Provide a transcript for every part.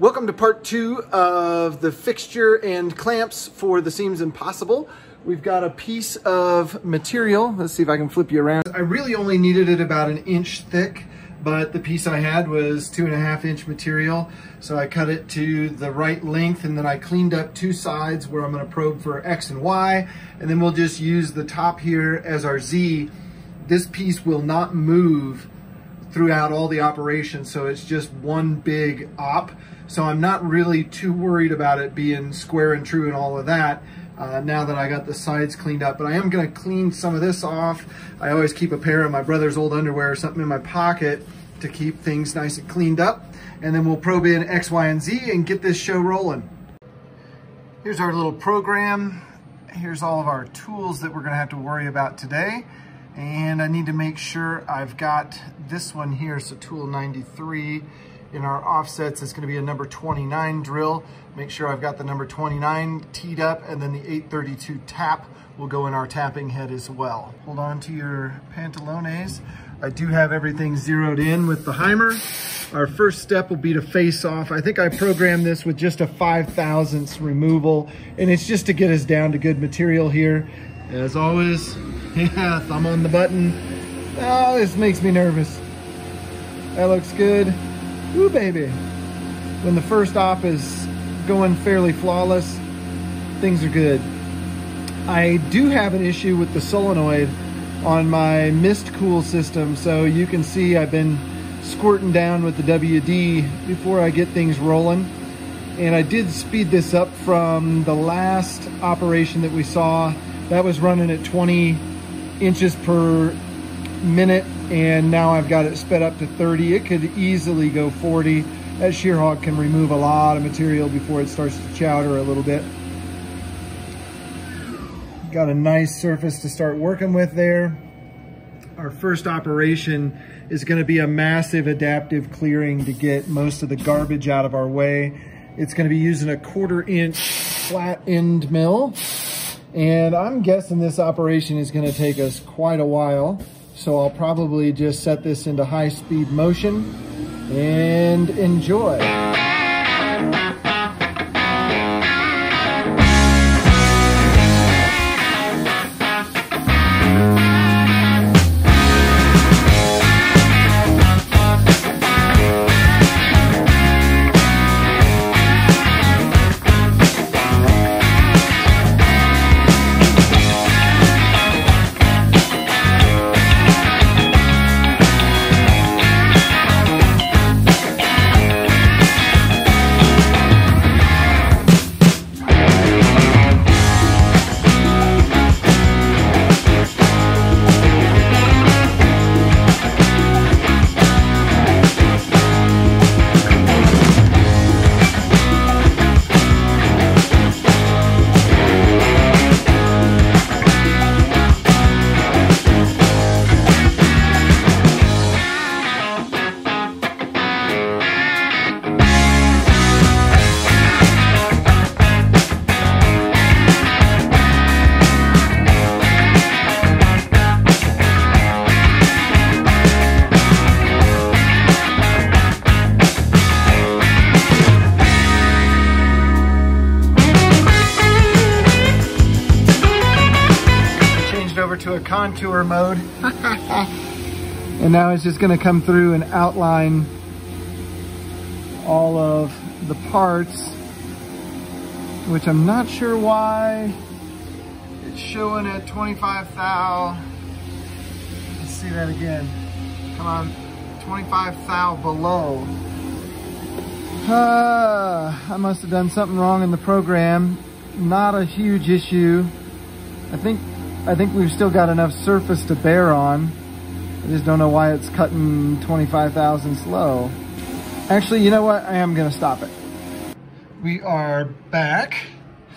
Welcome to part 2 of the fixture and clamps for the Seams Impossible. We've got a piece of material. Let's see if I can flip you around. I really only needed it about 1 inch thick, but the piece I had was 2.5 inch material. So I cut it to the right length, and then I cleaned up 2 sides where I'm gonna probe for X and Y, and then we'll just use the top here as our Z. This piece will not move throughout all the operations, so it's just one big op. So I'm not really too worried about it being square and true and all of that now that I got the sides cleaned up. But I am gonna clean some of this off. I always keep a pair of my brother's old underwear or something in my pocket to keep things nice and cleaned up. And then we'll probe in X, Y, and Z and get this show rolling. Here's our little program. Here's all of our tools that we're gonna have to worry about today. And I need to make sure I've got this one here, so tool 93. In our offsets, it's gonna be a number 29 drill. Make sure I've got the number 29 teed up, and then the 832 tap will go in our tapping head as well. Hold on to your pantalones. I do have everything zeroed in with the Heimer. Our first step will be to face off. I think I programmed this with just a 5/1000 removal, and it's just to get us down to good material here. As always, yeah, thumb on the button. Oh, this makes me nervous. That looks good. Ooh, baby. When the first op is going fairly flawless, things are good. I do have an issue with the solenoid on my mist cool system, so you can see I've been squirting down with the WD before I get things rolling. And I did speed this up from the last operation that we saw. That was running at 20 inches per minute, and now I've got it sped up to 30. It could easily go 40. That shear hog can remove a lot of material before it starts to chowder a little bit. Got a nice surface to start working with there. Our first operation is going to be a massive adaptive clearing to get most of the garbage out of our way. It's going to be using a 1/4 inch flat end mill, and I'm guessing this operation is going to take us quite a while. So I'll probably just set this into high-speed motion and enjoy. To a contour mode. And now it's just going to come through and outline all of the parts, which I'm not sure why it's showing at 25 thou. Let's see that again. Come on, 25 thou below. I must have done something wrong in the program. Not a huge issue. I think we've still got enough surface to bear on. I just don't know why it's cutting 25 thousandths low. Actually, you know what? I am gonna stop it. We are back.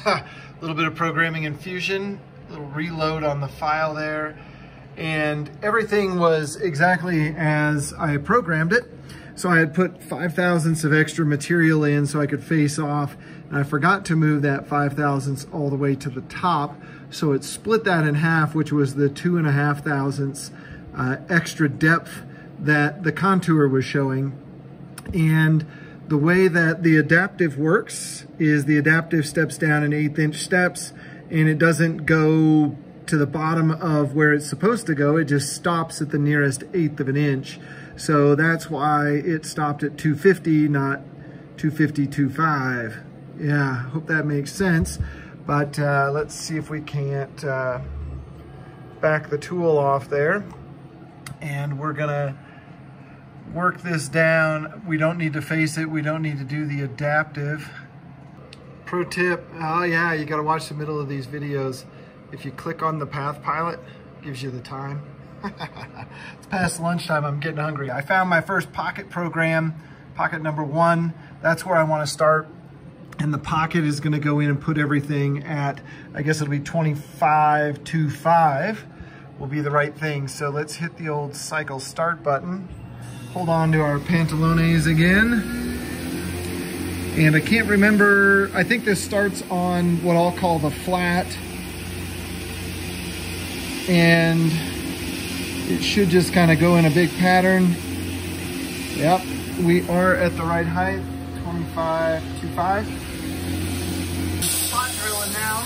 A little bit of programming in Fusion, a little reload on the file there, and everything was exactly as I programmed it. So I had put 5/1000ths of extra material in so I could face off, and I forgot to move that 5/1000ths all the way to the top. So it split that in half, which was the 2.5 extra depth that the contour was showing. And The way that the adaptive works is the adaptive steps down in 1/8 inch steps, and it doesn't go to the bottom of where it's supposed to go. It just stops at the nearest 1/8 of an inch. So that's why it stopped at 250, not 250, 2.5. Yeah, hope that makes sense. But let's see if we can't back the tool off there. And we're gonna work this down. We don't need to face it. We don't need to do the adaptive. Pro tip, oh yeah, you gotta watch the middle of these videos. If you click on the path pilot, it gives you the time. It's past lunchtime, I'm getting hungry. I found my first pocket program, pocket number 1. That's where I wanna start. And the pocket is gonna go in and put everything at, I guess it'll be 25.25 will be the right thing. So let's hit the old cycle start button. Hold on to our pantalones again. And I can't remember, I think this starts on what I'll call the flat. And it should just kind of go in a big pattern. Yep, we are at the right height, 25.25. Spot drilling now.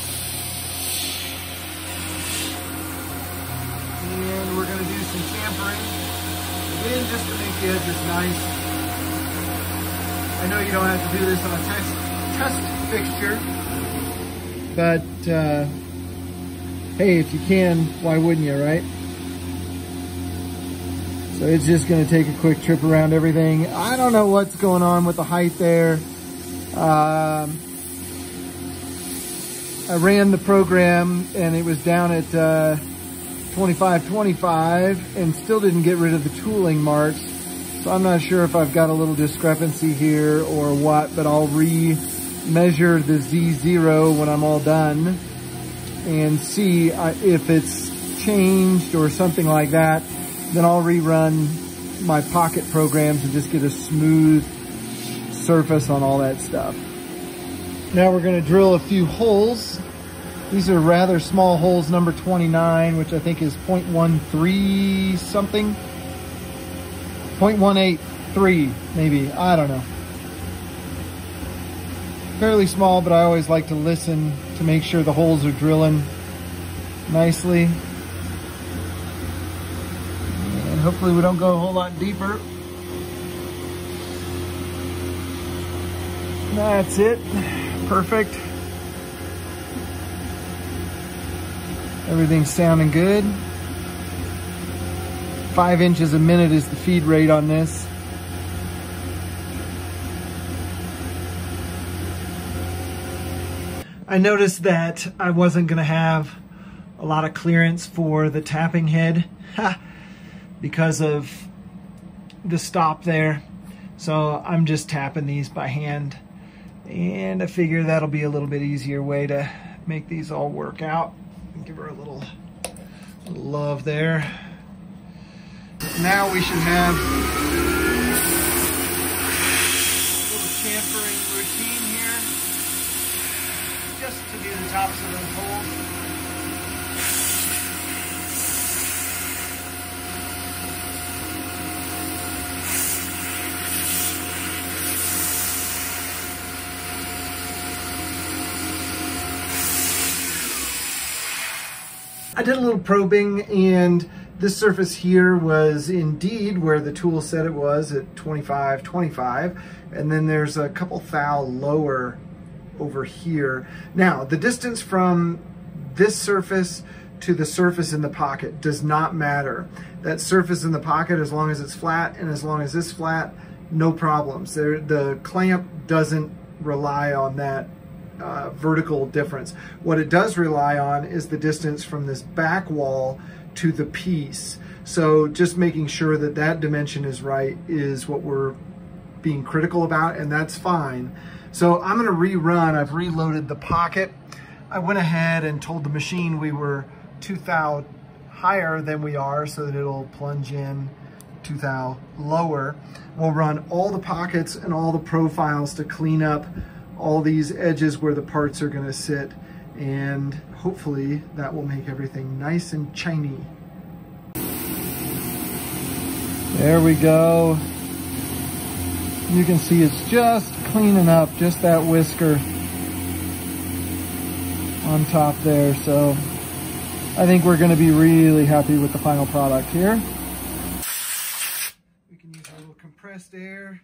And we're gonna do some tampering. Again, just to make the edges nice. I know you don't have to do this on a test fixture, but hey, if you can, why wouldn't you, right? So it's just gonna take a quick trip around everything. I don't know what's going on with the height there. I ran the program and it was down at 25.25 and still didn't get rid of the tooling marks. So I'm not sure if I've got a little discrepancy here or what, but I'll re-measure the Z0 when I'm all done and see if it's changed or something like that. Then I'll rerun my pocket programs and just get a smooth surface on all that stuff. Now we're gonna drill a few holes. These are rather small holes, number 29, which I think is 0.13 something. 0.183 maybe, I don't know. Fairly small, but I always like to listen to make sure the holes are drilling nicely. And hopefully we don't go a whole lot deeper. That's it, perfect. Everything's sounding good. 5 inches a minute is the feed rate on this. I noticed that I wasn't gonna have a lot of clearance for the tapping head because of the stop there. So I'm just tapping these by hand. And I figure that'll be a little bit easier way to make these all work out. Give her a little love there. Now we should have a little chamfering routine here, just to do the tops of those holes. I did a little probing, and this surface here was indeed where the tool said it was at 25.25, and then there's a couple thou lower over here. Now, the distance from this surface to the surface in the pocket does not matter. That surface in the pocket, as long as it's flat and as long as it's flat, no problems. The clamp doesn't rely on that vertical difference. What it does rely on is the distance from this back wall to the piece. So just making sure that that dimension is right is what we're being critical about, and that's fine. So I'm gonna rerun. I've reloaded the pocket. I went ahead and told the machine we were 2 thou higher than we are so that it'll plunge in 2 thou lower. We'll run all the pockets and all the profiles to clean up all these edges where the parts are gonna sit, and hopefully that will make everything nice and shiny. There we go. You can see it's just cleaning up, just that whisker on top there. So I think we're going to be really happy with the final product here. We can use a little compressed air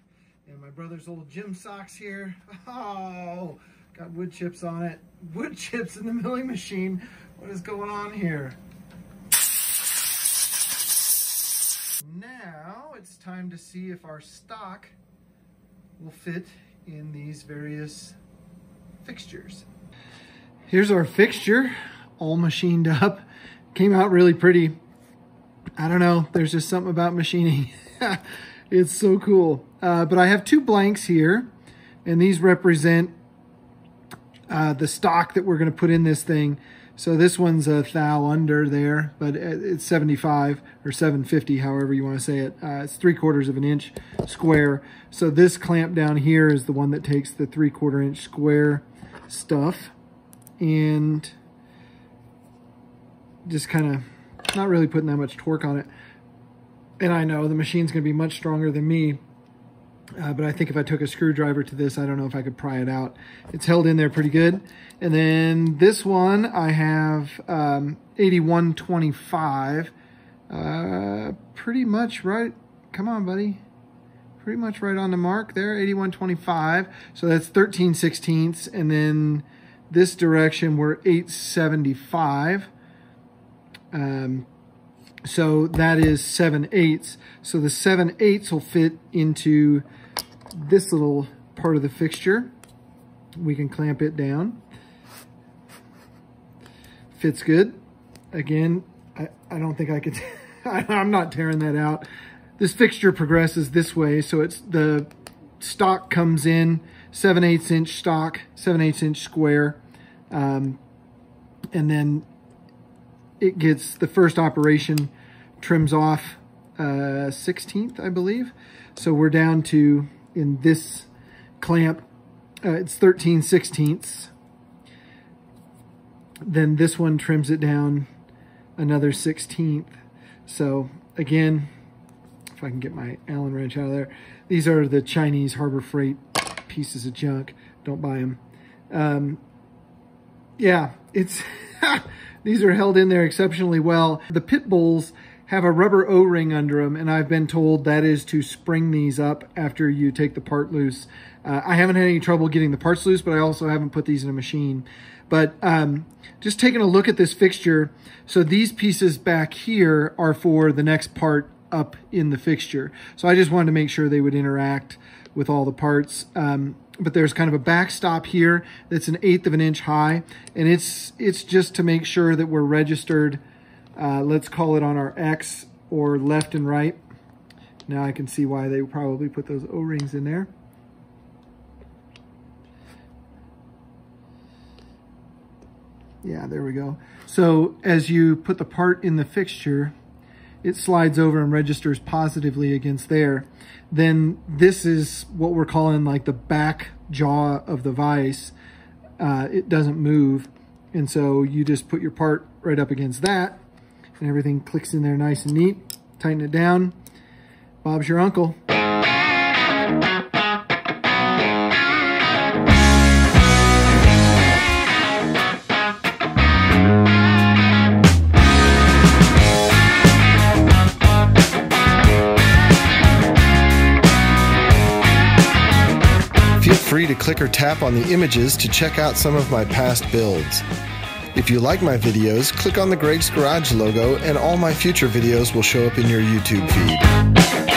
and my brother's old gym socks here. Oh, got wood chips on it. Wood chips in the milling machine. What is going on here? Now it's time to see if our stock will fit in these various fixtures. Here's our fixture, all machined up. Came out really pretty. I don't know, there's just something about machining. It's so cool. But I have two blanks here, and these represent the stock that we're going to put in this thing. So this one's a thou under there, but it's 75 or 750, however you want to say it. It's 3/4 of an inch square. So this clamp down here is the one that takes the 3/4 inch square stuff and just kind of not really putting that much torque on it. And I know the machine's going to be much stronger than me, but I think if I took a screwdriver to this, I don't know if I could pry it out. It's held in there pretty good. And then this one, I have 8125, pretty much right. Come on, buddy. Pretty much right on the mark there, 8125. So that's 13/16. And then this direction, we're 875. So that is 7/8. So the 7/8 will fit into this little part of the fixture. We can clamp it down. Fits good. Again, I don't think I could, I'm not tearing that out. This fixture progresses this way. So it's the stock comes in 7/8 inch stock, 7/8 inch square. And then it gets the first operation trims off 16th, I believe. So we're down to, in this clamp, it's 13/16. Then this one trims it down another 16th. So again, if I can get my Allen wrench out of there, these are the Chinese Harbor Freight pieces of junk. Don't buy them. Yeah, it's these are held in there exceptionally well. The pit bowls have a rubber O-ring under them, and I've been told that is to spring these up after you take the part loose. I haven't had any trouble getting the parts loose, but I also haven't put these in a machine. But just taking a look at this fixture, so these pieces back here are for the next part up in the fixture. So I just wanted to make sure they would interact with all the parts. But there's kind of a backstop here that's 1/8 of an inch high, and it's just to make sure that we're registered, let's call it on our X or left and right. Now I can see why they probably put those O-rings in there. Yeah, there we go. So as you put the part in the fixture, it slides over and registers positively against there. Then this is what we're calling like the back jaw of the vise. It doesn't move. And so you just put your part right up against that and everything clicks in there nice and neat. Tighten it down. Bob's your uncle. Feel free to click or tap on the images to check out some of my past builds. If you like my videos, click on the Greg's Garage logo and all my future videos will show up in your YouTube feed.